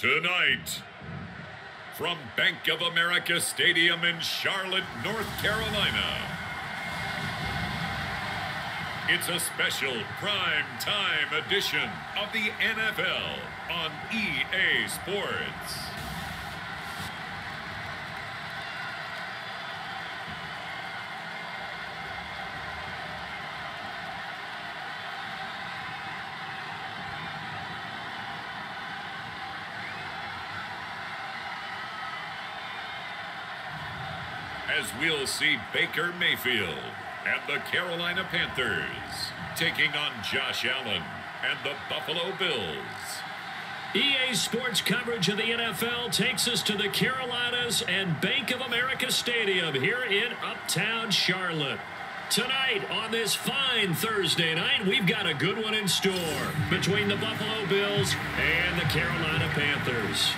Tonight, from Bank of America Stadium in Charlotte, North Carolina, it's a special prime time edition of the NFL on EA Sports. As we'll see Baker Mayfield and the Carolina Panthers taking on Josh Allen and the Buffalo Bills. EA Sports coverage of the NFL takes us to the Carolinas and Bank of America Stadium here in Uptown Charlotte. Tonight on this fine Thursday night, we've got a good one in store between the Buffalo Bills and the Carolina Panthers.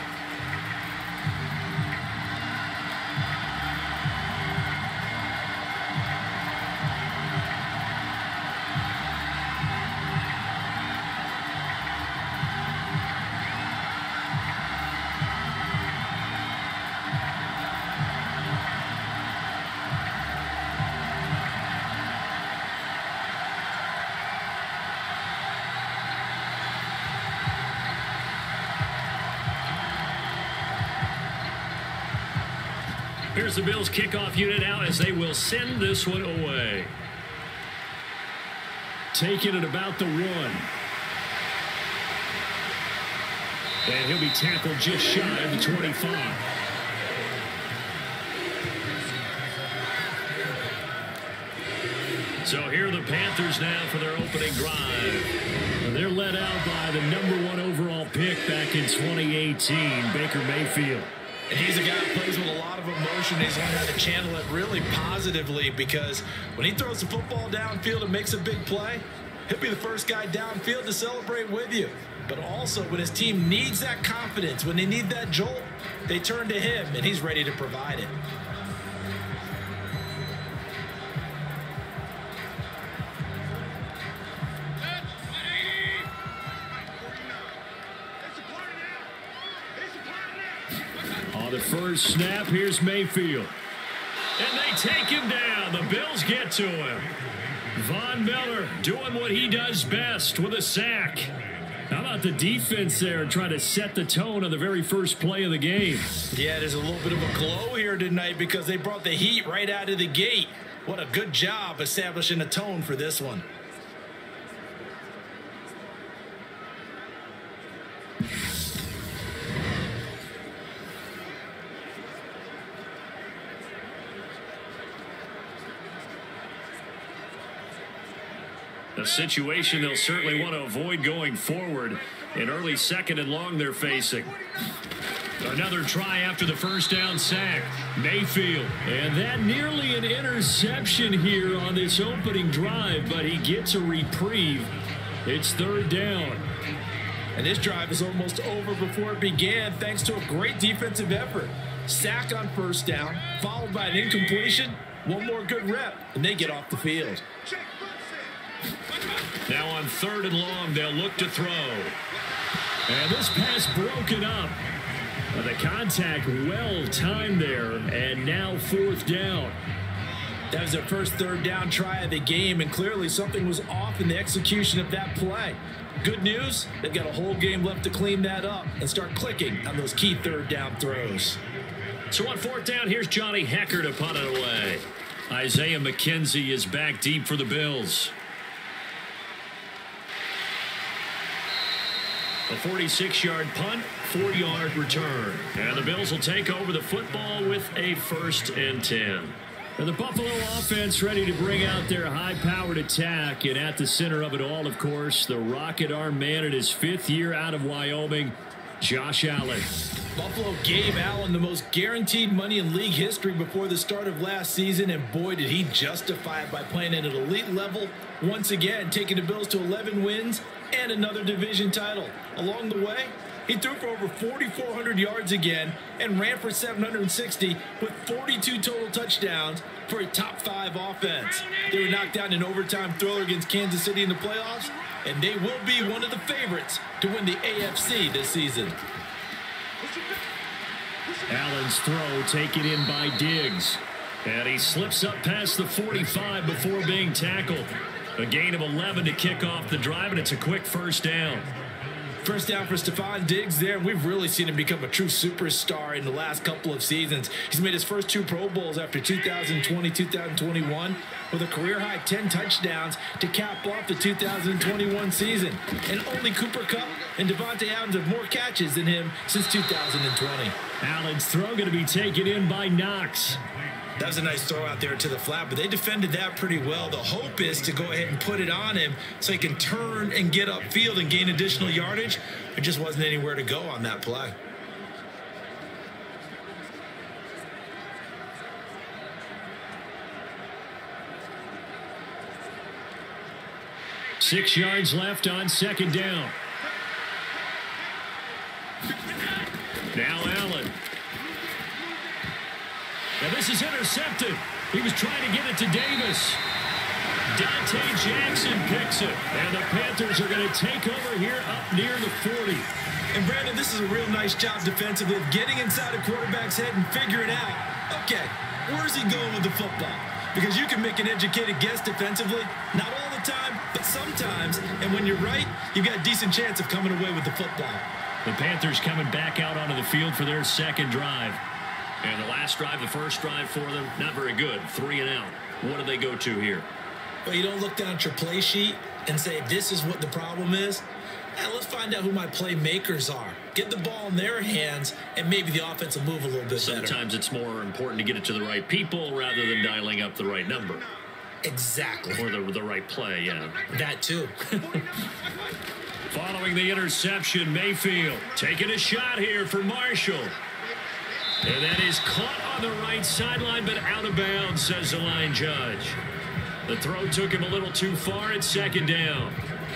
Here's the Bills kickoff unit now as they will send this one away. Taking it about the 1. And he'll be tackled just shy of the 25. So here are the Panthers now for their opening drive. And they're led out by the #1 overall pick back in 2018, Baker Mayfield. And he's a guy who plays with a lot of emotion. He's learned how to channel it really positively, because when he throws the football downfield and makes a big play, he'll be the first guy downfield to celebrate with you. But also, when his team needs that confidence, when they need that jolt, they turn to him, and he's ready to provide it. The first snap, here's Mayfield. And they take him down. The Bills get to him. Von Miller doing what he does best with a sack. How about the defense there trying to set the tone on the very first play of the game? Yeah, there's a little bit of a glow here tonight because they brought the heat right out of the gate. What a good job establishing a tone for this one. A situation they'll certainly want to avoid going forward. An early 2nd and long they're facing. Another try after the first down sack. Mayfield. And that nearly an interception here on this opening drive, but he gets a reprieve. It's 3rd down. And this drive is almost over before it began thanks to a great defensive effort. Sack on first down, followed by an incompletion. One more good rep, and they get off the field. Now on 3rd and long, they'll look to throw. And this pass broken up. The contact well timed there, and now 4th down. That was their first 3rd down try of the game, and clearly something was off in the execution of that play. Good news, they've got a whole game left to clean that up and start clicking on those key 3rd down throws. So on 4th down, here's Johnny Hecker to punt it away. Isaiah McKenzie is back deep for the Bills. A 46-yard punt, 4-yard return. And the Bills will take over the football with a 1st and 10. And the Buffalo offense ready to bring out their high-powered attack. And at the center of it all, of course, the rocket arm man in his 5th year out of Wyoming, Josh Allen. Buffalo gave Allen the most guaranteed money in league history before the start of last season, and boy, did he justify it by playing at an elite level. Once again, taking the Bills to 11 wins and another division title. Along the way, he threw for over 4,400 yards again and ran for 760 with 42 total touchdowns for a top-5 offense. They were knocked down in overtime thriller against Kansas City in the playoffs, and they will be one of the favorites to win the AFC this season. Allen's throw taken in by Diggs. And he slips up past the 45 before being tackled. A gain of 11 to kick off the drive, and it's a quick first down. First down for Stephon Diggs there. We've really seen him become a true superstar in the last couple of seasons. He's made his first 2 Pro Bowls after 2020, 2021 with a career-high 10 touchdowns to cap off the 2021 season. And only Cooper Kupp and Devontae Adams have more catches than him since 2020. Allen's throw going to be taken in by Knox. That was a nice throw out there to the flat, but they defended that pretty well. The hope is to go ahead and put it on him so he can turn and get upfield and gain additional yardage. There just wasn't anywhere to go on that play. Six yards left on second down. Now Allen. Now this is intercepted. He was trying to get it to Davis. Dante Jackson picks it. And the Panthers are going to take over here up near the 40. And Brandon, this is a real nice job defensively of getting inside a quarterback's head and figuring out, okay, where's he going with the football? Because you can make an educated guess defensively. Not all the time, but sometimes. And when you're right, you've got a decent chance of coming away with the football. The Panthers coming back out onto the field for their second drive. And the last drive, the first drive for them, not very good. 3 and out. What do they go to here? Well, you don't look down at your play sheet and say, this is what the problem is. Now, let's find out who my playmakers are. Get the ball in their hands, and maybe the offense will move a little bit better. Sometimes it's more important to get it to the right people rather than dialing up the right number. Exactly. Or the right play, yeah. That too. Following the interception, Mayfield taking a shot here for Marshall. And that is caught on the right sideline, but out of bounds, says the line judge. The throw took him a little too far at second down.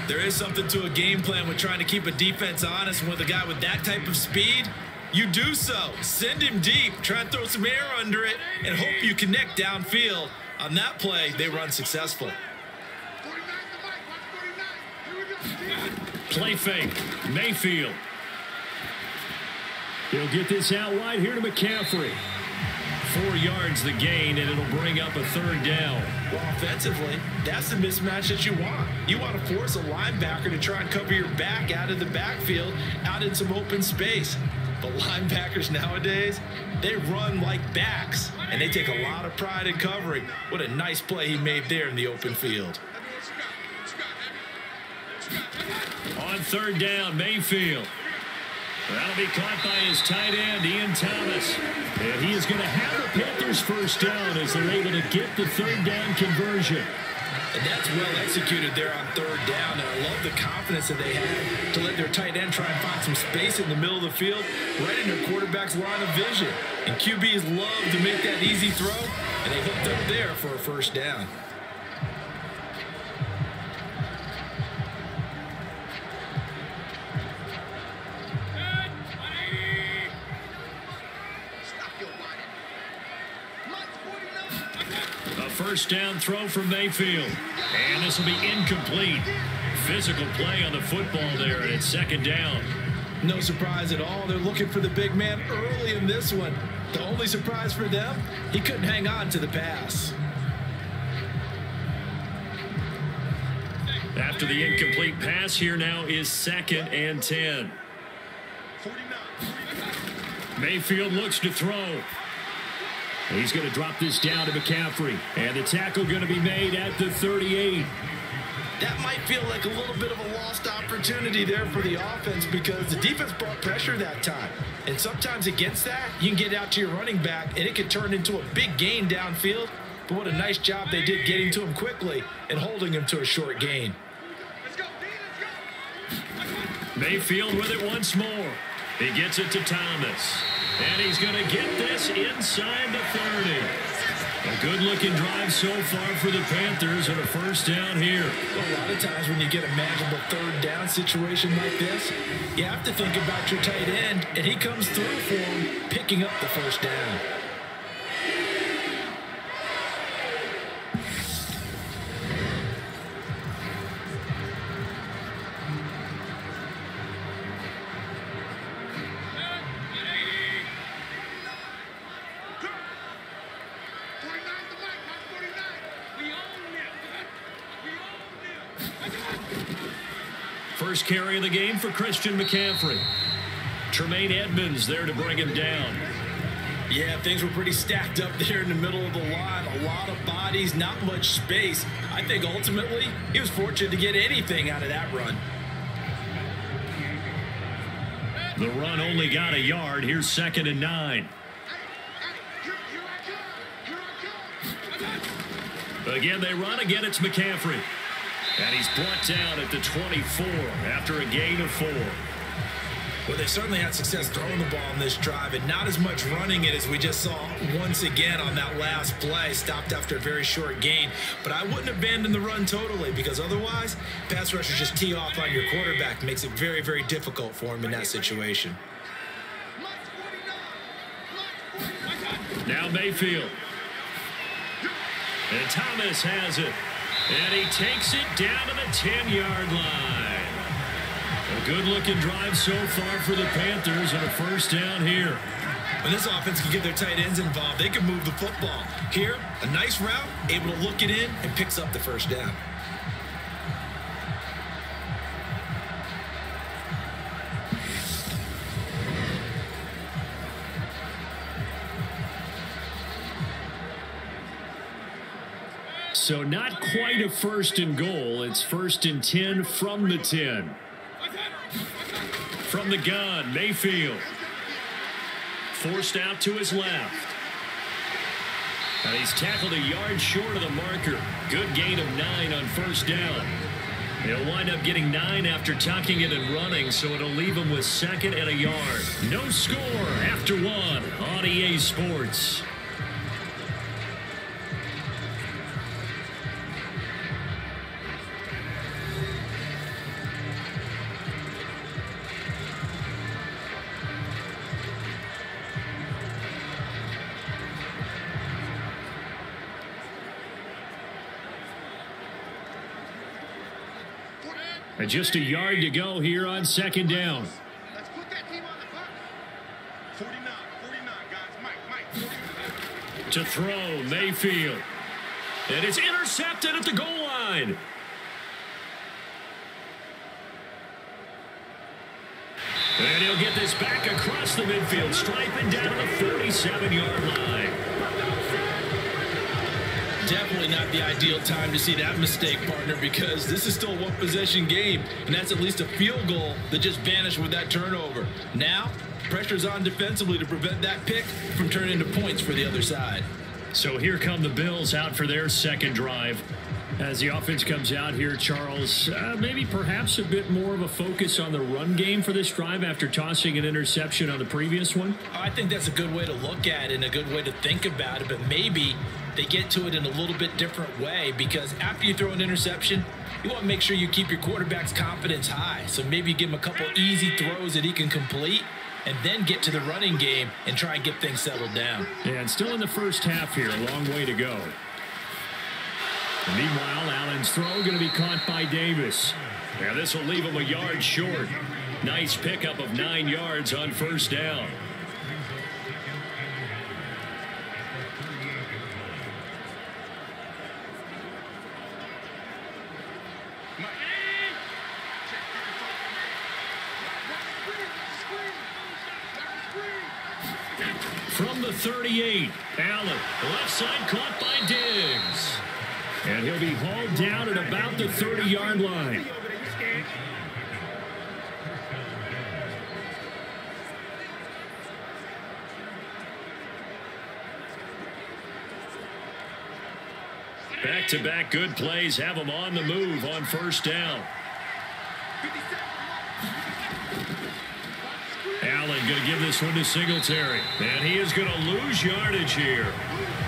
There is something to a game plan with trying to keep a defense honest. With a guy with that type of speed, you do so. Send him deep, try and throw some air under it, and hope you connect downfield. On that play, they run successful. Play fake, Mayfield. He'll get this out wide here to McCaffrey. 4 yards the gain, and it'll bring up a third down. Well, offensively, that's the mismatch that you want. You want to force a linebacker to try and cover your back out of the backfield, out in some open space. But linebackers nowadays, they run like backs, and they take a lot of pride in covering. What a nice play he made there in the open field. On third down, Mayfield. That'll be caught by his tight end, Ian Thomas. And he is going to have the Panthers first down as they're able to get the third down conversion. And that's well executed there on third down. And I love the confidence that they had to let their tight end try and find some space in the middle of the field, right in their quarterback's line of vision. And QBs love to make that easy throw, and they hooked up there for a first down. First down throw from Mayfield. And this will be incomplete. Physical play on the football there, and it's second down. No surprise at all. They're looking for the big man early in this one. The only surprise for them, he couldn't hang on to the pass. After the incomplete pass, here now is 2nd and 10. Mayfield looks to throw. He's going to drop this down to McCaffrey. And the tackle going to be made at the 38. That might feel like a little bit of a lost opportunity there for the offense because the defense brought pressure that time. And sometimes against that, you can get out to your running back, and it can turn into a big gain downfield. But what a nice job they did getting to him quickly and holding him to a short gain. Mayfield with it once more. He gets it to Thomas. And he's going to get this inside the 30. A good-looking drive so far for the Panthers and a first down here. Well, a lot of times when you get a manageable third down situation like this, you have to think about your tight end, and he comes through for him, picking up the first down. First carry of the game for Christian McCaffrey. Tremaine Edmonds there to bring him down. Yeah, things were pretty stacked up there in the middle of the line. A lot of bodies, not much space. I think ultimately he was fortunate to get anything out of that run. The run only got a yard. Here's 2nd and 9. Again, they run. Again, it's McCaffrey. And he's brought down at the 24 after a gain of 4. Well, they certainly had success throwing the ball on this drive, and not as much running it as we just saw once again on that last play. Stopped after a very short gain. But I wouldn't abandon the run totally, because otherwise, pass rushers just tee off on your quarterback. Makes it very, very difficult for him in that situation. Now Mayfield. And Thomas has it. And he takes it down to the 10-yard line. A good-looking drive so far for the Panthers, and a first down here. When this offense can get their tight ends involved, they can move the football. Here, a nice route, able to look it in, and picks up the first down. So not quite a 1st and goal. It's 1st and 10 from the 10. From the gun, Mayfield. Forced out to his left. And he's tackled a yard short of the marker. Good gain of 9 on 1st down. He'll wind up getting 9 after tucking it and running, so it'll leave him with 2nd and a yard. No score after 1 on EA Sports. And just a yard to go here on 2nd down. Let's put that team on the clock. 49, guys. Mike. To throw, Mayfield. And it's intercepted at the goal line. And he'll get this back across the midfield stripe and down to the 47-yard line. Definitely not the ideal time to see that mistake, partner, because this is still a one-possession game, and that's at least a field goal that just vanished with that turnover. Now, pressure's on defensively to prevent that pick from turning into points for the other side. So here come the Bills out for their 2nd drive. As the offense comes out here, Charles, maybe perhaps a bit more of a focus on the run game for this drive after tossing an interception on the previous one? I think that's a good way to look at it and a good way to think about it, but maybe they get to it in a little bit different way, because after you throw an interception, you want to make sure you keep your quarterback's confidence high. So maybe you give him a couple easy throws that he can complete, and then get to the running game and try and get things settled down. Yeah, and still in the first half here, a long way to go. Meanwhile, Allen's throw going to be caught by Davis. Now this will leave him a yard short. Nice pickup of 9 yards on 1st down. From the 38, Allen, left side caught by Diggs. And he'll be hauled down at about the 30-yard line. Back-to-back good plays have him on the move on 1st down. Allen going to give this one to Singletary. And he is going to lose yardage here.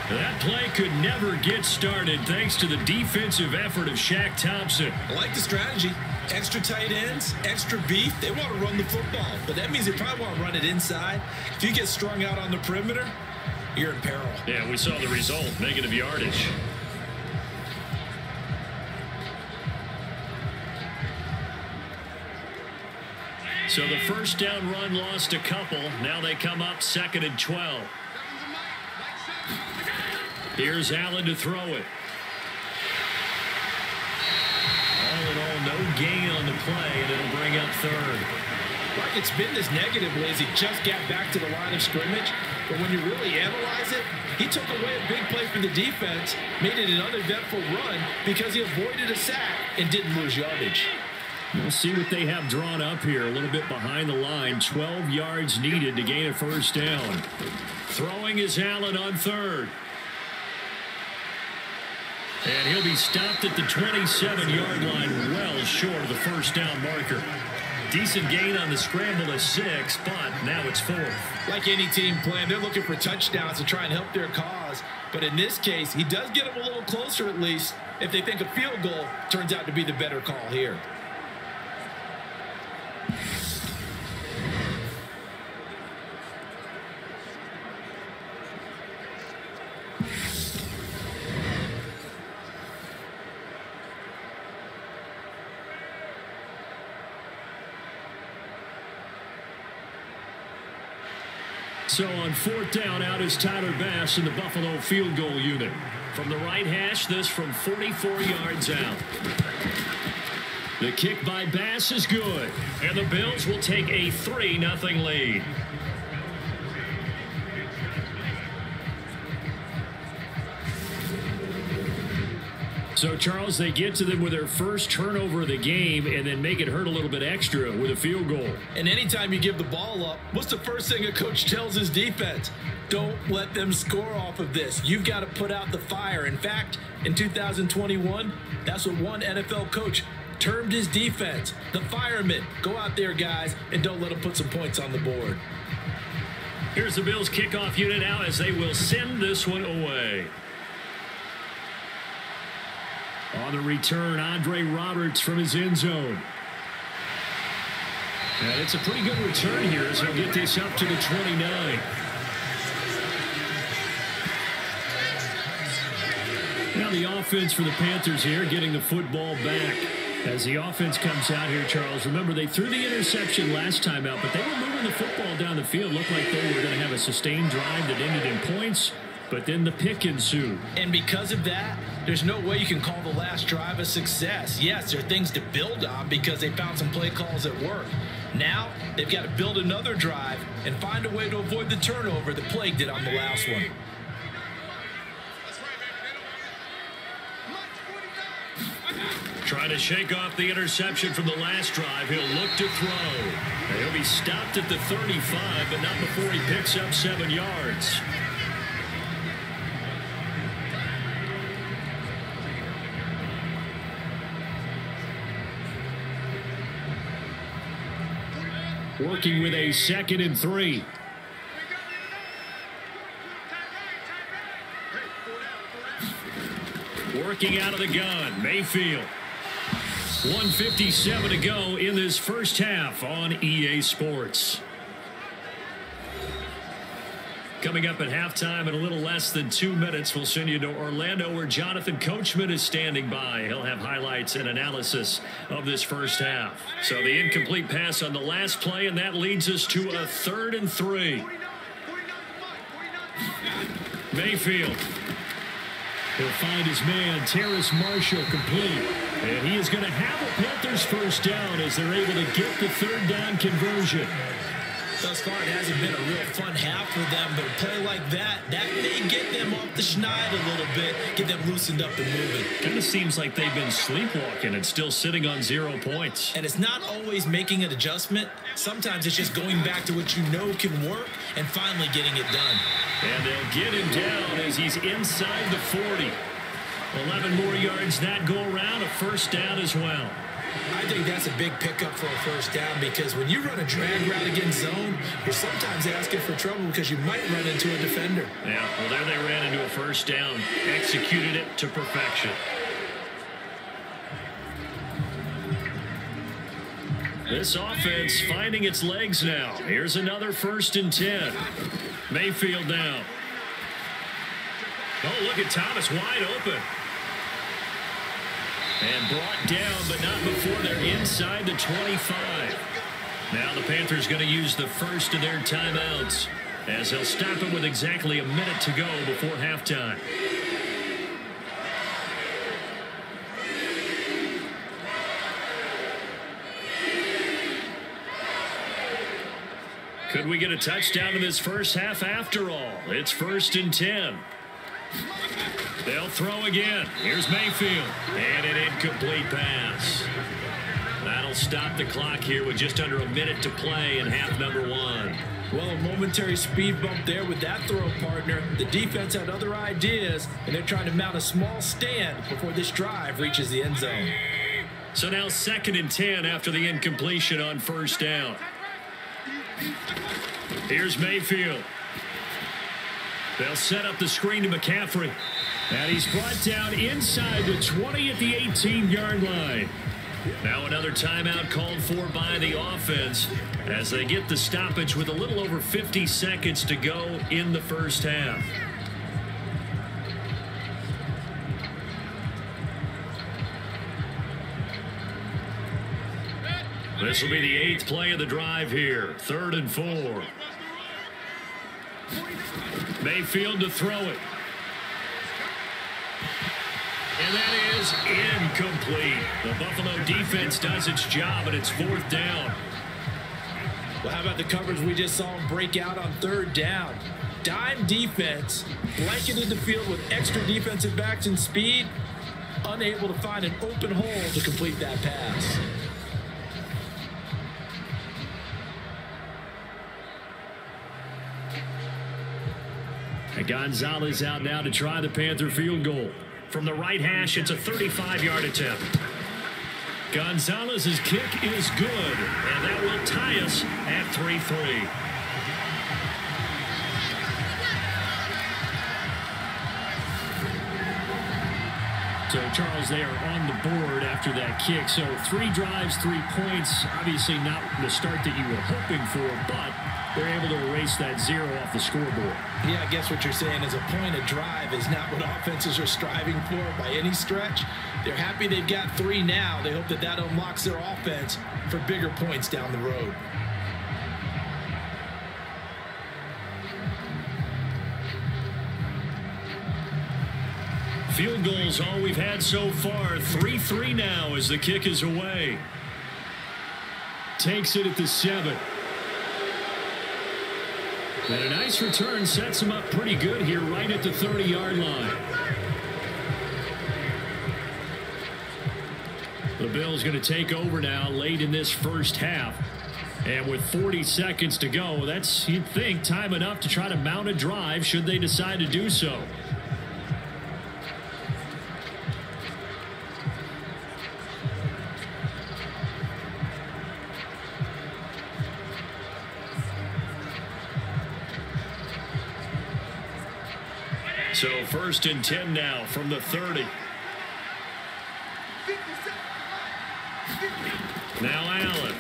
That play could never get started thanks to the defensive effort of Shaq Thompson. I like the strategy. Extra tight ends, extra beef. They want to run the football, but that means they probably want to run it inside. If you get strung out on the perimeter, you're in peril. Yeah, we saw the result, negative yardage. So the 1st down run lost a couple. Now they come up 2nd and 12. Here's Allen to throw it. All in all, no gain on the play, and it'll bring up third. Like it's been this negatively as he just got back to the line of scrimmage. But when you really analyze it, he took away a big play for the defense, made it an uneventful run because he avoided a sack and didn't lose yardage. We'll see what they have drawn up here. A little bit behind the line. 12 yards needed to gain a first down. Throwing is Allen on third. And he'll be stopped at the 27-yard line, well short of the first down marker. Decent gain on the scramble of 6, but now it's 4th. Like any team playing, they're looking for touchdowns to try and help their cause. But in this case, he does get them a little closer at least if they think a field goal turns out to be the better call here. So on 4th down, out is Tyler Bass in the Buffalo field goal unit. From the right hash, this from 44 yards out. The kick by Bass is good. And the Bills will take a 3-0 lead. So, Charles, they get to them with their first turnover of the game and then make it hurt a little bit extra with a field goal. And anytime you give the ball up, what's the first thing a coach tells his defense? Don't let them score off of this. You've got to put out the fire. In fact, in 2021, that's what one NFL coach termed his defense, the firemen. Go out there, guys, and don't let them put some points on the board. Here's the Bills kickoff unit now as they will send this one away. On the return, Andre Roberts from his end zone. And it's a pretty good return here as he'll get this up to the 29. Now the offense for the Panthers here getting the football back. As the offense comes out here, Charles, remember they threw the interception last time out, but they were moving the football down the field. Looked like they were going to have a sustained drive that ended in points, but then the pick ensued. And because of that, there's no way you can call the last drive a success. Yes, there are things to build on because they found some play calls that work. Now, they've got to build another drive and find a way to avoid the turnover that plagued it on the last one. Trying to shake off the interception from the last drive. He'll look to throw. And he'll be stopped at the 35, but not before he picks up 7 yards. Working with a 2nd and 3. Working out of the gun, Mayfield. 1:57 to go in this first half on EA Sports. Coming up at halftime in a little less than 2 minutes, we'll send you to Orlando where Jonathan Coachman is standing by. He'll have highlights and analysis of this first half. So the incomplete pass on the last play, and that leads us to a 3rd and 3. Mayfield. He'll find his man, Terrace Marshall, complete. And he is going to have a Panthers first down as they're able to get the 3rd down conversion. Thus far, it hasn't been a real fun half for them, but a play like that may get them off the schneid a little bit, get them loosened up and moving. Kind of seems like they've been sleepwalking and still sitting on 0 points. And it's not always making an adjustment. Sometimes it's just going back to what you know can work and finally getting it done. And they'll get him down as he's inside the 40. 11 more yards that go around, a first down as well. I think that's a big pickup for a first down because when you run a drag route against zone, you're sometimes asking for trouble because you might run into a defender. Yeah, well, there they ran into a first down, executed it to perfection. This offense finding its legs now. Here's another 1st and 10. Mayfield now. Oh, look at Thomas wide open. And brought down, but not before they're inside the 25. Now the Panthers going to use the first of their timeouts as they'll stop it with exactly a minute to go before halftime. Could we get a touchdown in this first half after all? It's 1st and 10. They'll throw again. Here's Mayfield. And an incomplete pass. That'll stop the clock here with just under a minute to play in half number 1. Well, a momentary speed bump there with that throw, partner. The defense had other ideas, and they're trying to mount a small stand before this drive reaches the end zone. So now 2nd and 10 after the incompletion on 1st down. Here's Mayfield. They'll set up the screen to McCaffrey. And he's brought down inside the 20 at the 18-yard line. Now another timeout called for by the offense as they get the stoppage with a little over 50 seconds to go in the first half. This will be the 8th play of the drive here. 3rd and 4. Mayfield to throw it. And that is incomplete. The Buffalo defense does its job, and it's 4th down. Well, how about the coverage we just saw him break out on 3rd down? Dime defense, blanketed the field with extra defensive backs and speed, unable to find an open hole to complete that pass. And Gonzalez out now to try the Panther field goal. From the right hash, it's a 35-yard attempt. Gonzalez's kick is good, and that will tie us at 3-3. So, Charles, they are on the board after that kick. So, 3 drives, 3 points. Obviously not the start that you were hoping for, but they're able to erase that 0 off the scoreboard. Yeah, I guess what you're saying is a point of drive is not what offenses are striving for by any stretch. They're happy they've got 3 now. They hope that that unlocks their offense for bigger points down the road. Field goals all we've had so far. 3-3 now as the kick is away. Takes it at the 7. And a nice return sets him up pretty good here right at the 30-yard line. The Bills going to take over now late in this first half. And with 40 seconds to go, that's, you'd think, time enough to try to mount a drive should they decide to do so. So 1st and 10 now from the 30. Now Allen.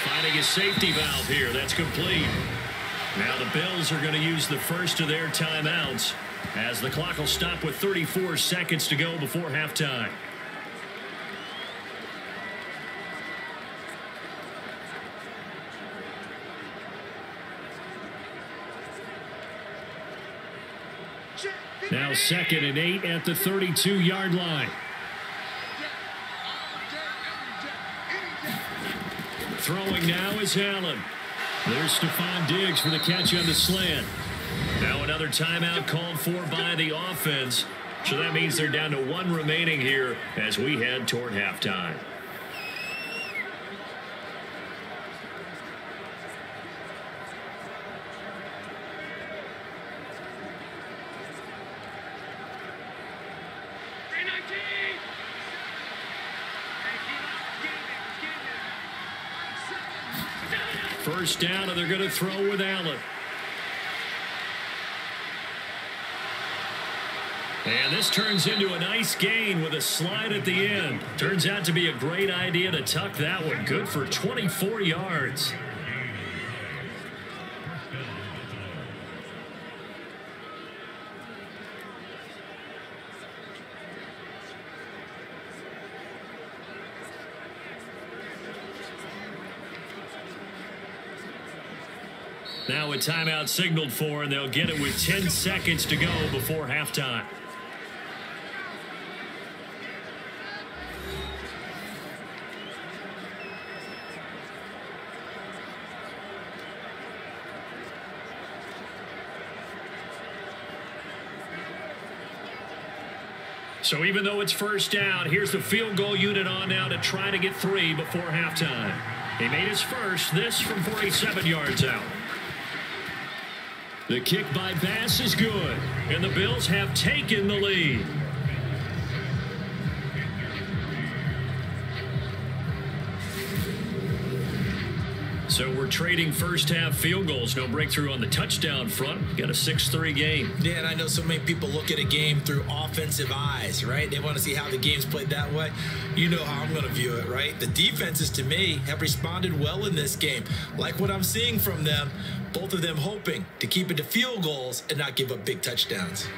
Finding a safety valve here. That's complete. Now the Bills are going to use the first of their timeouts as the clock will stop with 34 seconds to go before halftime. Now 2nd and 8 at the 32-yard line. Throwing now is Allen. There's Stephon Diggs for the catch on the slant. Now another timeout called for by the offense. So that means they're down to 1 remaining here as we head toward halftime. First down, and they're going to throw with Allen. And this turns into a nice gain with a slide at the end. Turns out to be a great idea to tuck that one. Good for 24 yards. Now a timeout signaled for, and they'll get it with 10 seconds to go before halftime. So even though it's first down, here's the field goal unit on now to try to get 3 before halftime. He made his first, this from 47 yards out. The kick by Bass is good, and the Bills have taken the lead. So we're trading first half field goals. No breakthrough on the touchdown front. Got a 6-3 game. Yeah, and I know so many people look at a game through offensive eyes, right? They want to see how the game's played that way. You know how I'm going to view it, right? The defenses, to me, have responded well in this game. Like what I'm seeing from them, both of them hoping to keep it to field goals and not give up big touchdowns.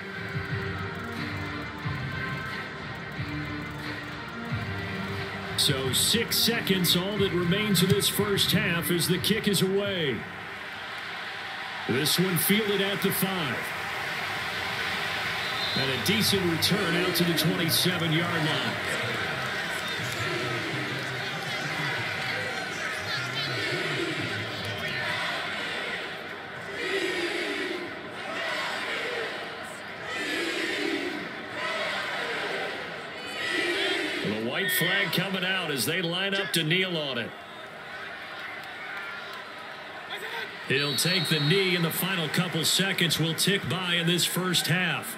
So 6 seconds, all that remains of this first half as the kick is away. This one fielded at the 5. And a decent return out to the 27-yard line. The white flag coming out as they line up to kneel on it. He'll take the knee, and the final couple seconds will tick by in this first half.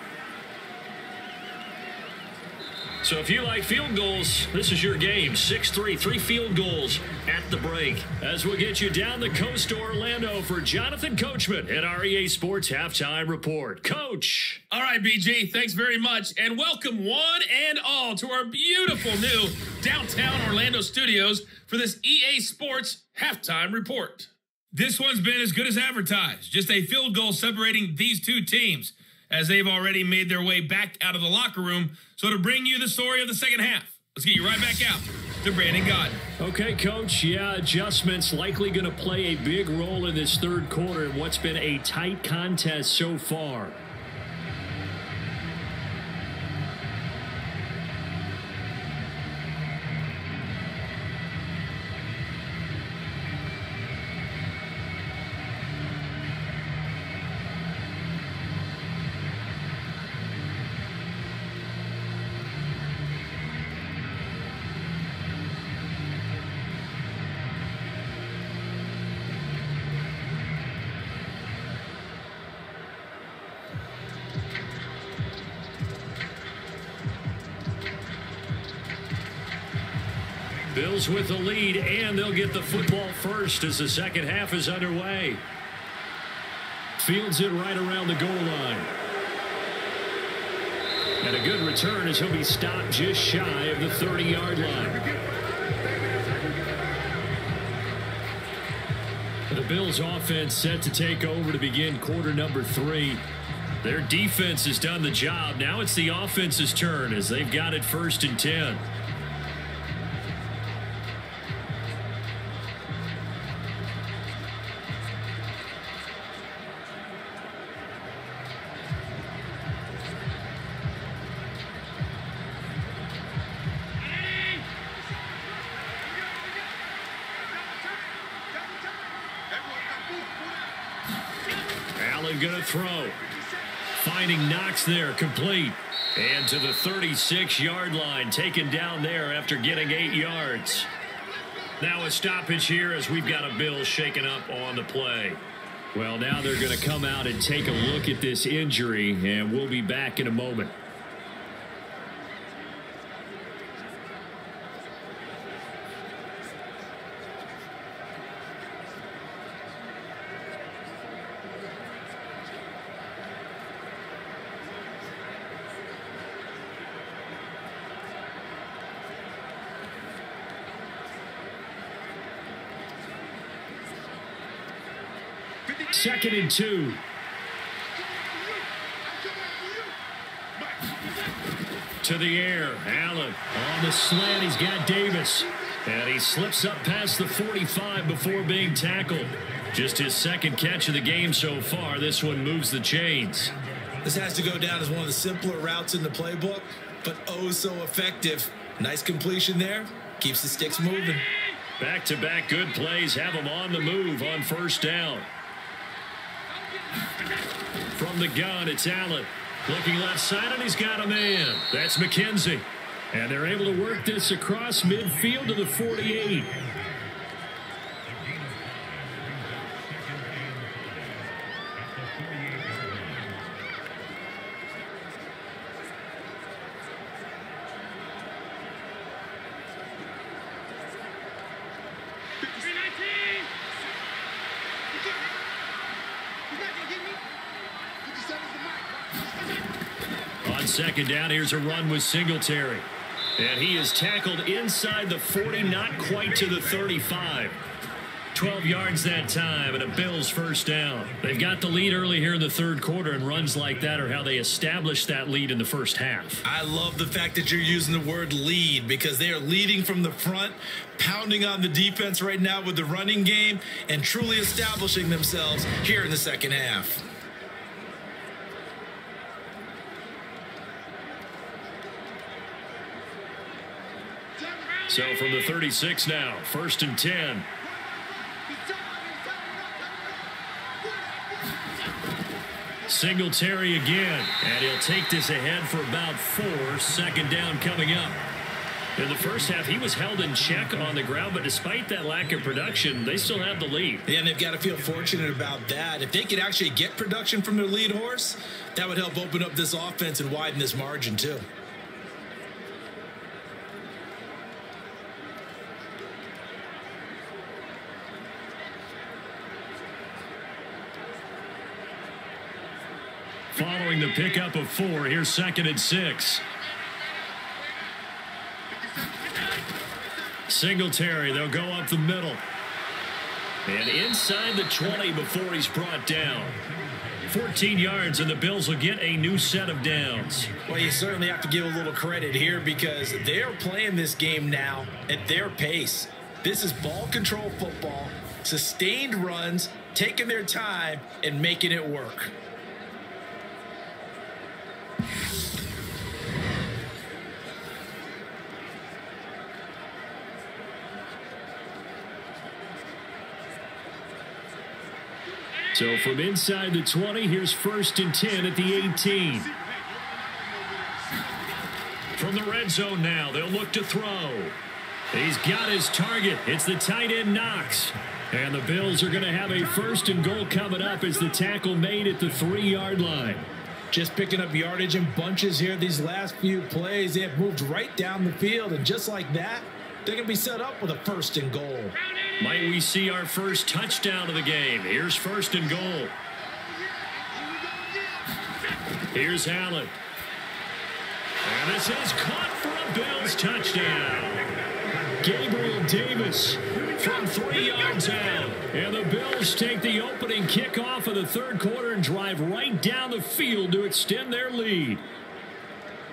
So if you like field goals, this is your game. 6-3, 3 field goals at the break. As we'll get you down the coast to Orlando for Jonathan Coachman at our EA Sports Halftime Report. Coach. All right, BG, thanks very much. And welcome one and all to our beautiful new downtown Orlando studios for this EA Sports Halftime Report. This one's been as good as advertised. Just a field goal separating these two teams, as they've already made their way back out of the locker room. So to bring you the story of the second half, let's get you right back out to Brandon Godden. Okay, Coach. Yeah, adjustments likely going to play a big role in this third quarter in what's been a tight contest so far. Bills with the lead, and they'll get the football first as the second half is underway. Fields it right around the goal line. And a good return as he'll be stopped just shy of the 30-yard line. The Bills offense set to take over to begin quarter number 3. Their defense has done the job. Now it's the offense's turn as they've got it 1st and 10. Allen going to throw. Finding Knox there, complete. And to the 36-yard line, taken down there after getting 8 yards. Now a stoppage here as we've got a Bills shaken up on the play. Well, now they're going to come out and take a look at this injury, and we'll be back in a moment. Second and 2. To the air. Allen on the slant. He's got Davis. And he slips up past the 45 before being tackled. Just his second catch of the game so far. This one moves the chains. This has to go down as one of the simpler routes in the playbook, but oh so effective. Nice completion there. Keeps the sticks moving. Back-to-back good plays have him on the move on first down. From the gun, it's Allen. Looking left side, and he's got a man. That's McKenzie. And they're able to work this across midfield to the 48. On second down, here's a run with Singletary. And he is tackled inside the 40, not quite to the 35. 12 yards that time, and a Bills first down. They've got the lead early here in the third quarter, and runs like that are how they established that lead in the first half. I love the fact that you're using the word lead, because they are leading from the front, pounding on the defense right now with the running game, and truly establishing themselves here in the second half. So from the 36 now, 1st and 10. Singletary again, and he'll take this ahead for about 4. Second down coming up. In the first half, he was held in check on the ground, but despite that lack of production, they still have the lead. Yeah, and they've got to feel fortunate about that. If they could actually get production from their lead horse, that would help open up this offense and widen this margin too. Following the pickup of 4, here's 2nd and 6. Singletary, they'll go up the middle. And inside the 20 before he's brought down. 14 yards, and the Bills will get a new set of downs. Well, you certainly have to give a little credit here, because they're playing this game now at their pace. This is ball control football, sustained runs, taking their time, and making it work. So from inside the 20, here's 1st and 10 at the 18. From the red zone now, they'll look to throw. He's got his target. It's the tight end Knox. And the Bills are going to have a 1st and goal coming up as the tackle made at the 3-yard line. Just picking up yardage in bunches here these last few plays. They have moved right down the field, and just like that, they're going to be set up with a 1st and goal. Might we see our first touchdown of the game? Here's 1st and goal. Here's Allen. And this is caught for a Bills touchdown. Gabriel Davis from 3 yards out. And the Bills take the opening kickoff of the third quarter and drive right down the field to extend their lead.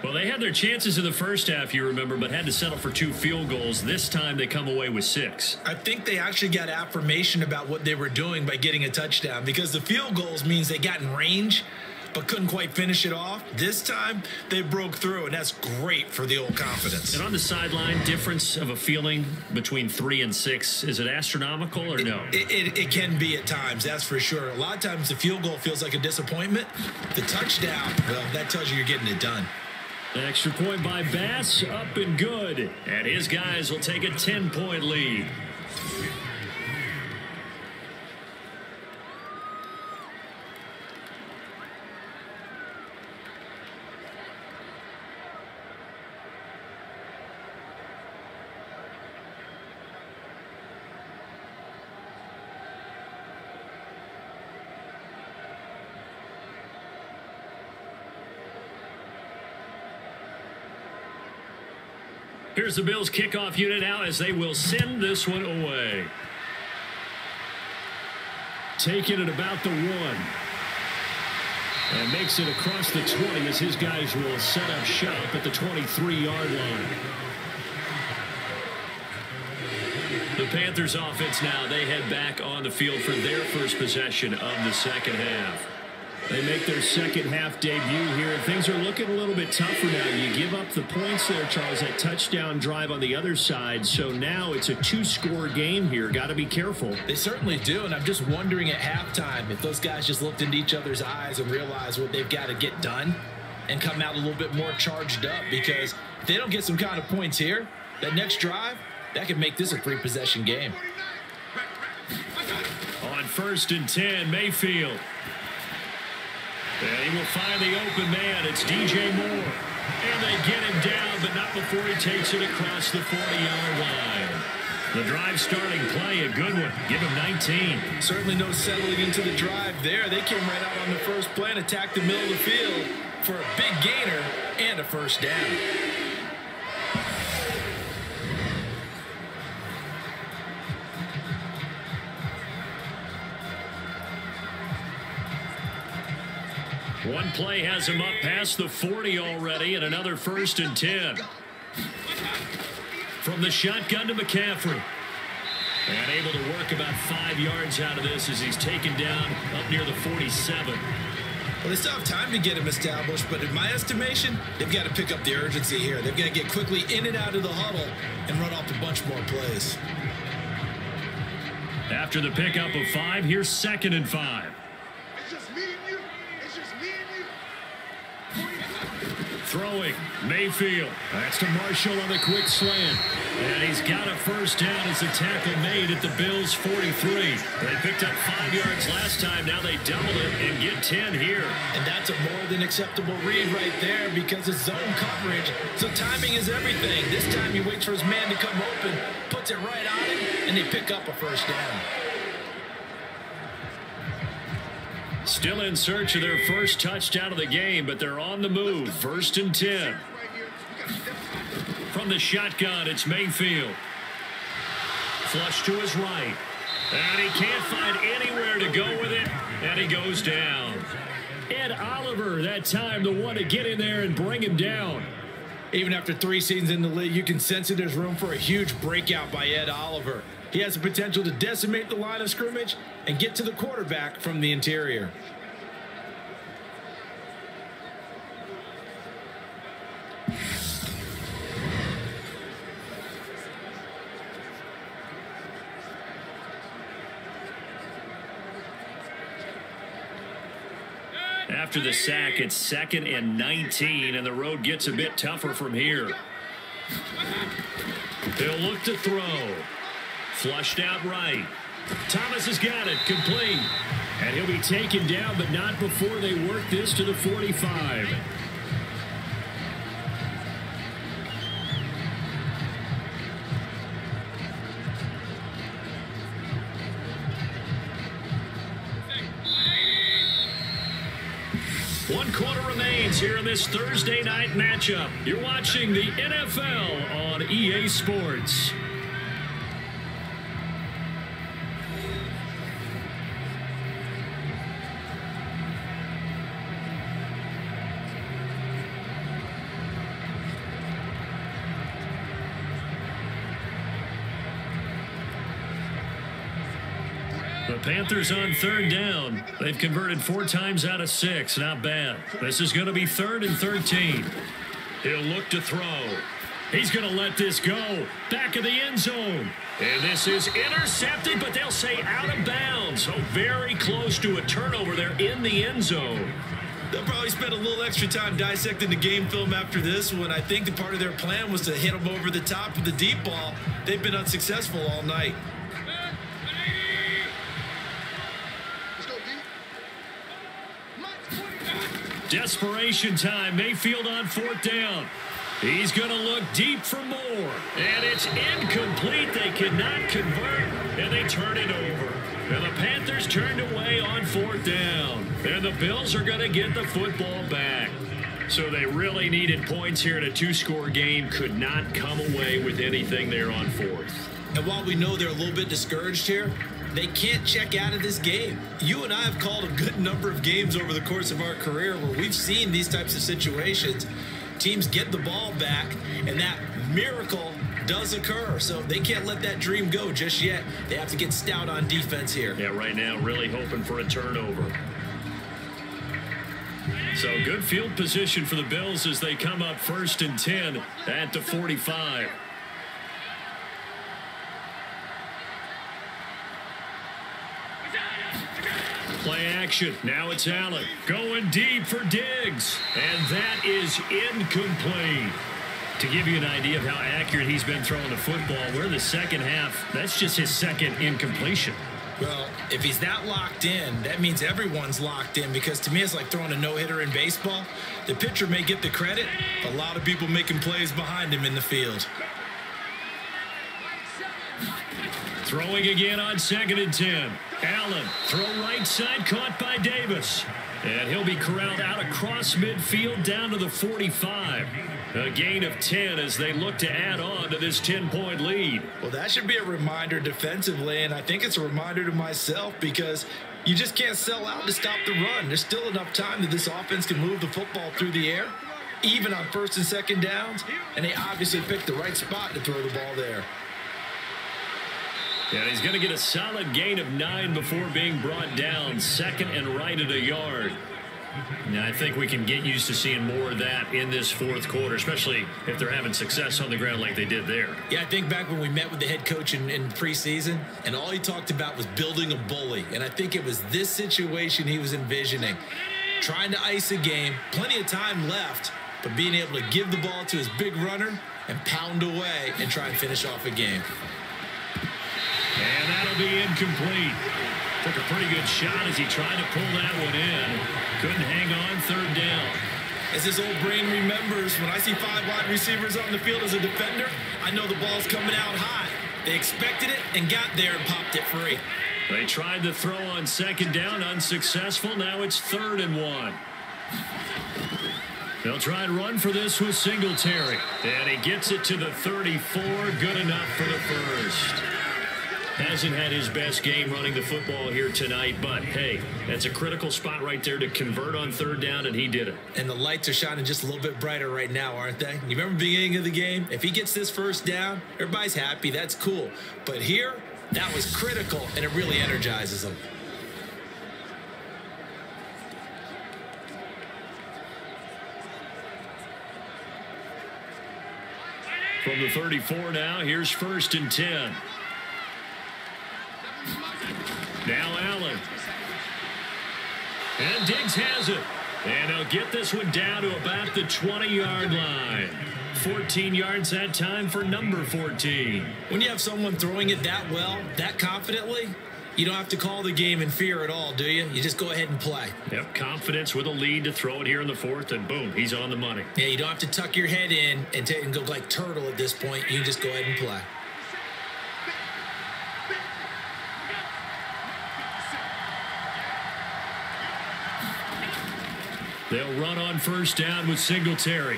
Well, they had their chances in the first half, you remember, but had to settle for 2 field goals. This time they come away with 6. I think they actually got affirmation about what they were doing by getting a touchdown, because the field goals means they got in range but couldn't quite finish it off. This time they broke through, and that's great for the old confidence. And on the sideline, difference of a feeling between 3 and 6, is it astronomical or no? It can be at times, that's for sure. A lot of times the field goal feels like a disappointment. The touchdown, well, that tells you you're getting it done. An extra point by Bass, up and good. And his guys will take a 10-point lead. Here's the Bills kickoff unit now as they will send this one away. Taking it about the 1. And makes it across the 20 as his guys will set up shop at the 23-yard line. The Panthers offense now, they head back on the field for their first possession of the second half. They make their second half debut here, and things are looking a little bit tougher now. You give up the points there, Charles, that touchdown drive on the other side. So now it's a 2-score game here. Got to be careful. They certainly do, and I'm just wondering at halftime if those guys just looked into each other's eyes and realized what they've got to get done. and come out a little bit more charged up, because if they don't get some kind of points here, that next drive, that could make this a 3-possession game. On 1st and 10, Mayfield. And he will find the open man. It's DJ Moore. And they get him down, but not before he takes it across the 40-yard line. The drive starting play, a good one. Give him 19. Certainly no settling into the drive there. They came right out on the first play and attacked the middle of the field for a big gainer and a first down. One play has him up past the 40 already, and another 1st and 10. From the shotgun to McCaffrey. And able to work about 5 yards out of this as he's taken down up near the 47. Well, they still have time to get him established, but in my estimation, they've got to pick up the urgency here. They've got to get quickly in and out of the huddle and run off a bunch more plays. After the pickup of 5, here's 2nd and 5. It's just me and you. It's just me and you. Throwing, Mayfield. That's to Marshall on the quick slant. And he's got a first down as a tackle made at the Bills' 43. They picked up 5 yards last time. Now they double it and get 10 here. And that's a more than acceptable read right there, because it's zone coverage. So timing is everything. This time he waits for his man to come open, puts it right on him, and they pick up a first down. Still in search of their first touchdown of the game, but they're on the move. 1st and 10. From the shotgun, it's Mayfield. Flush to his right. And he can't find anywhere to go with it, and he goes down. Ed Oliver, that time, the one to get in there and bring him down. Even after 3 seasons in the league, you can sense that there's room for a huge breakout by Ed Oliver. He has the potential to decimate the line of scrimmage and get to the quarterback from the interior. After the sack, it's 2nd and 19, and the road gets a bit tougher from here. They'll look to throw. Flushed out right. Thomas has got it, complete. And he'll be taken down, but not before they work this to the 45. One quarter remains here in this Thursday night matchup. You're watching the NFL on EA Sports. The Panthers on 3rd down. They've converted 4 times out of 6. Not bad. This is going to be 3rd and 13. He'll look to throw. He's going to let this go. Back of the end zone. And this is intercepted, but they'll say out of bounds. So very close to a turnover there in the end zone. They'll probably spend a little extra time dissecting the game film after this one. I think the part of their plan was to hit them over the top with the deep ball. They've been unsuccessful all night. Desperation time. Mayfield on 4th down. He's going to look deep for more. And it's incomplete. They cannot convert, and they turn it over. And the Panthers turned away on 4th down. And the Bills are going to get the football back. So they really needed points here in a 2-score game. Could not come away with anything there on 4th. And while we know they're a little bit discouraged here, they can't check out of this game. You and I have called a good number of games over the course of our career where we've seen these types of situations. Teams get the ball back, and that miracle does occur. So they can't let that dream go just yet. They have to get stout on defense here. Yeah, right now really hoping for a turnover. So good field position for the Bills as they come up 1st and 10 at the 45. play action. Now it's Allen going deep for Diggs. And that is incomplete. To give you an idea of how accurate he's been throwing the football, we're in the second half. That's just his second incompletion. Well, if he's that locked in, that means everyone's locked in, because to me it's like throwing a no-hitter in baseball. The pitcher may get the credit, but a lot of people making plays behind him in the field. Throwing again on 2nd and 10. Allen, throw right side, caught by Davis. And he'll be corralled out across midfield down to the 45. A gain of 10 as they look to add on to this 10-point lead. Well, that should be a reminder defensively, and I think it's a reminder to myself, because you just can't sell out to stop the run. There's still enough time that this offense can move the football through the air, even on 1st and 2nd downs, and they obviously picked the right spot to throw the ball there. And he's going to get a solid gain of 9 before being brought down, 2nd and right at a yard. Now, I think we can get used to seeing more of that in this 4th quarter, especially if they're having success on the ground like they did there. Yeah, I think back when we met with the head coach in preseason, and all he talked about was building a bully. And I think it was this situation he was envisioning. Trying to ice a game, plenty of time left, but being able to give the ball to his big runner and pound away and try and finish off a game. And that'll be incomplete. Took a pretty good shot as he tried to pull that one in. Couldn't hang on 3rd down. As his old brain remembers, when I see 5 wide receivers on the field as a defender, I know the ball's coming out high. They expected it and got there and popped it free. They tried to throw on 2nd down, unsuccessful. Now it's 3rd and 1. They'll try and run for this with Singletary. And he gets it to the 34. Good enough for the first. Hasn't had his best game running the football here tonight, but hey, that's a critical spot right there to convert on 3rd down, and he did it. And the lights are shining just a little bit brighter right now, aren't they? You remember the beginning of the game? If he gets this 1st down, everybody's happy. That's cool. But here, that was critical, and it really energizes them. From the 34 now, here's 1st and 10. Now Allen. And Diggs has it. And they'll get this one down to about the 20-yard line. 14 yards that time for number 14. When you have someone throwing it that well, that confidently, you don't have to call the game in fear at all, do you? You just go ahead and play. Yep, confidence with a lead to throw it here in the 4th, and boom, he's on the money. Yeah, you don't have to tuck your head in and go like turtle at this point. You just go ahead and play. They'll run on 1st down with Singletary.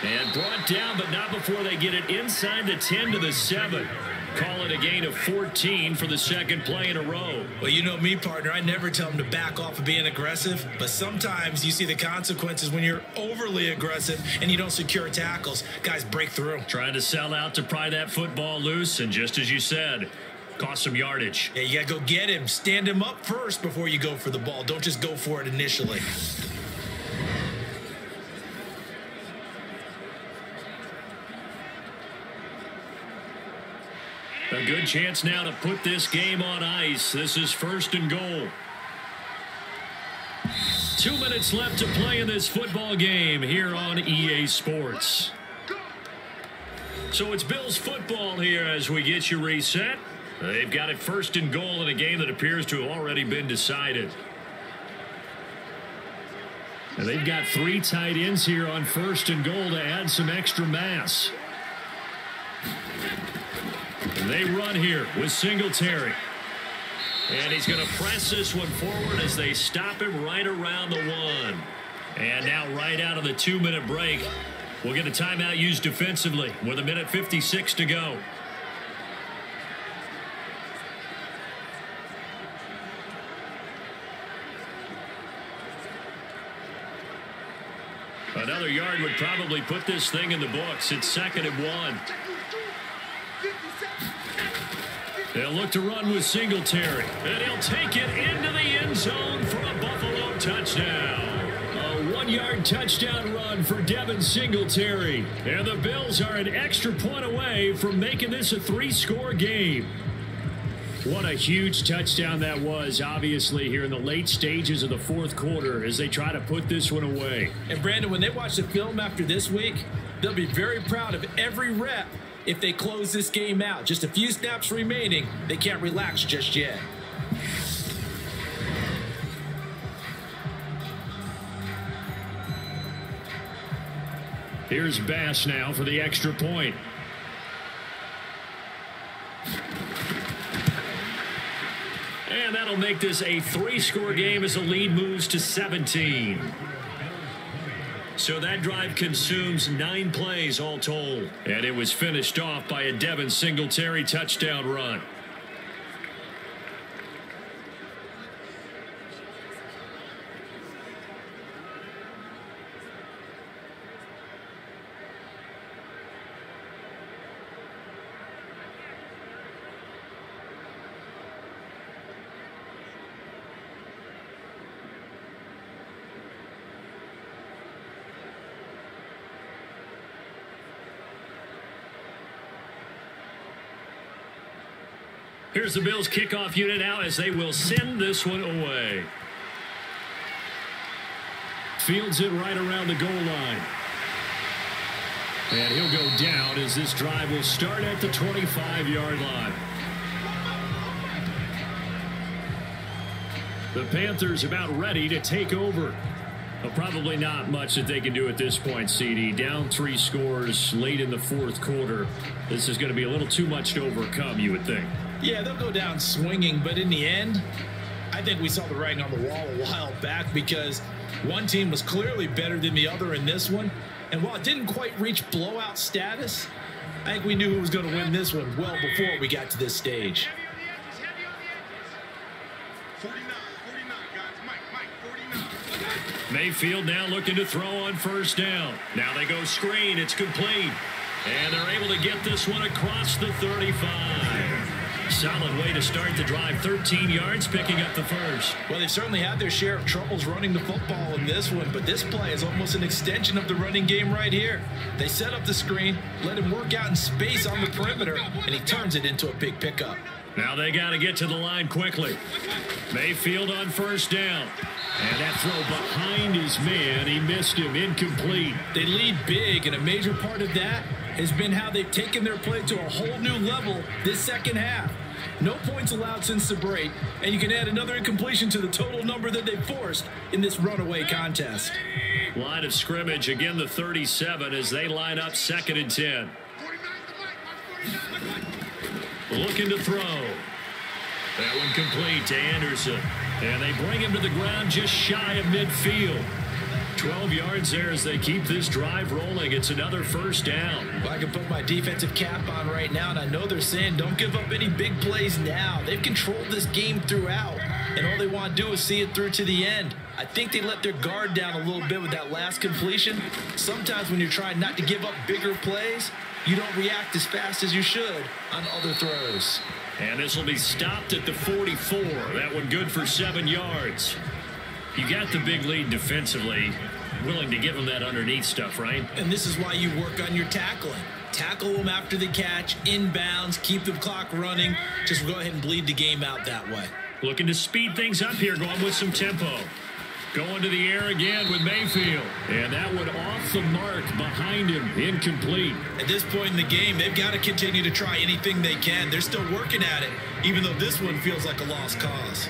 And brought down, but not before they get it inside the 10 to the 7. Call it a gain of 14 for the 2nd play in a row. Well, you know me, partner. I never tell them to back off of being aggressive, but sometimes you see the consequences when you're overly aggressive and you don't secure tackles. Guys break through. Trying to sell out to pry that football loose, and just as you said, cost some yardage. Yeah, you got to go get him. Stand him up first before you go for the ball. Don't just go for it initially. A good chance now to put this game on ice. This is 1st and goal. 2 minutes left to play in this football game here on EA Sports. So it's Bills football here as we get you reset. They've got it 1st and goal in a game that appears to have already been decided. And they've got 3 tight ends here on 1st and goal to add some extra mass. They run here with Singletary. And he's going to press this one forward as they stop him right around the 1. And now right out of the 2-minute break, we'll get a timeout used defensively with 1:56 to go. Another yard would probably put this thing in the books. It's 2nd and 1. They'll look to run with Singletary. And he'll take it into the end zone for a Buffalo touchdown. A 1-yard touchdown run for Devin Singletary. And the Bills are an extra point away from making this a 3-score game. What a huge touchdown that was, obviously, here in the late stages of the fourth quarter as they try to put this one away. And, Brandon, when they watch the film after this week, they'll be very proud of every rep if they close this game out. Just a few snaps remaining. They can't relax just yet. Here's Bass now for the extra point. And that'll make this a 3-score game as the lead moves to 17. So that drive consumes 9 plays all told. And it was finished off by a Devin Singletary touchdown run. Here's the Bills kickoff unit now as they will send this one away. Fields it right around the goal line. And he'll go down as this drive will start at the 25-yard line. The Panthers about ready to take over. Well, probably not much that they can do at this point, CD. Down 3 scores late in the fourth quarter. This is going to be a little too much to overcome, you would think. Yeah, they'll go down swinging, but in the end, I think we saw the writing on the wall a while back because one team was clearly better than the other in this one. And while it didn't quite reach blowout status, I think we knew who was going to win this one well before we got to this stage. Heavy on the edges. 49, guys. Mike, 49. Mayfield now looking to throw on first down. Now they go screen. It's complete. And they're able to get this one across the 35. Solid way to start the drive. 13 yards, picking up the first. Well, they've certainly had their share of troubles running the football in this one, but this play is almost an extension of the running game right here. They set up the screen, let him work out in space on the perimeter, and he turns it into a big pickup. Now they got to get to the line quickly. Mayfield on first down. And that throw behind his man, he missed him, incomplete. They lead big, and a major part of that has been how they've taken their play to a whole new level this second half. No points allowed since the break, and you can add another incompletion to the total number that they forced in this runaway contest. Line of scrimmage, again the 37 as they line up 2nd and 10. Looking to throw. That one complete to Anderson. And they bring him to the ground just shy of midfield. 12 yards there as they keep this drive rolling. It's another first down. Well, I can put my defensive cap on right now, and I know they're saying don't give up any big plays now. They've controlled this game throughout, and all they want to do is see it through to the end. I think they let their guard down a little bit with that last completion. Sometimes when you're trying not to give up bigger plays, you don't react as fast as you should on other throws. And this will be stopped at the 44. That one good for 7 yards. You got the big lead defensively. Willing to give them that underneath stuff, right? And this is why you work on your tackling. Tackle them after the catch, inbounds, keep the clock running. Just go ahead and bleed the game out that way. Looking to speed things up here, going with some tempo. Going to the air again with Mayfield. And that one off the mark behind him, incomplete. At this point in the game, they've got to continue to try anything they can. They're still working at it, even though this one feels like a lost cause.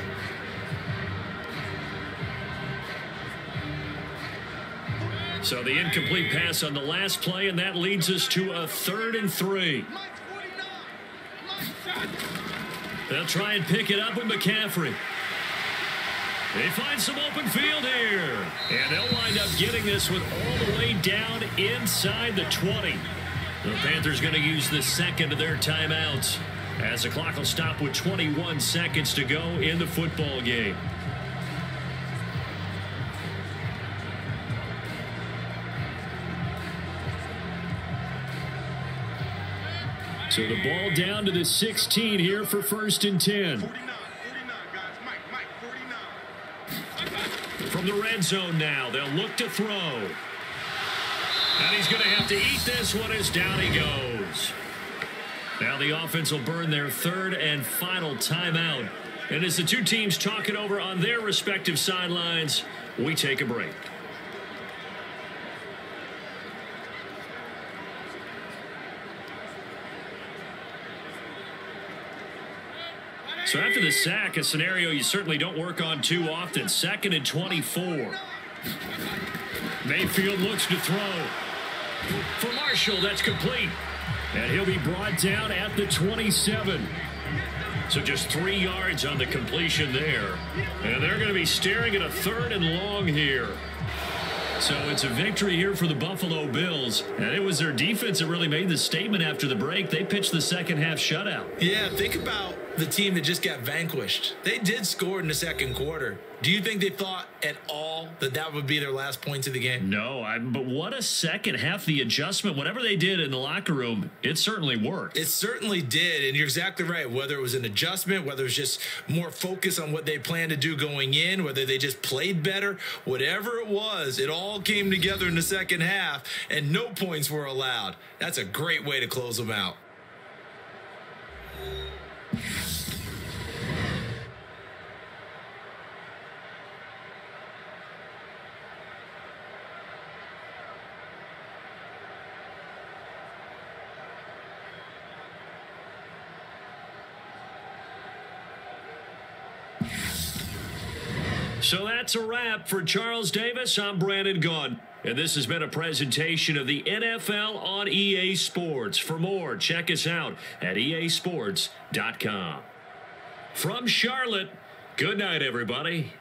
So the incomplete pass on the last play, and that leads us to a 3rd and 3. They'll try and pick it up with McCaffrey. They find some open field here. And they'll wind up getting this one all the way down inside the 20. The Panthers going to use the second of their timeouts as the clock will stop with 21 seconds to go in the football game. So the ball down to the 16 here for 1st and 10. 49, guys. Mike, 49. From the red zone now, they'll look to throw. And he's going to have to eat this one as down he goes. Now the offense will burn their third and final timeout. And as the two teams talk it over on their respective sidelines, we take a break. So after the sack, a scenario you certainly don't work on too often. 2nd and 24. Mayfield looks to throw. For Marshall, that's complete. And he'll be brought down at the 27. So just 3 yards on the completion there. And they're going to be staring at a 3rd and long here. So it's a victory here for the Buffalo Bills. And it was their defense that really made the statement after the break. They pitched the second half shutout. Yeah, think about the team that just got vanquished. They did score in the second quarter. Do you think they thought at all that that would be their last points of the game? No, but what a second half. The adjustment, whatever they did in the locker room, it certainly worked. It certainly did, and you're exactly right. Whether it was an adjustment, whether it was just more focus on what they planned to do going in, whether they just played better, whatever it was, it all came together in the second half, and no points were allowed. That's a great way to close them out. So that's a wrap for Charles Davis. I'm Brandon Gunn. And this has been a presentation of the NFL on EA Sports. For more, check us out at easports.com. From Charlotte, good night, everybody.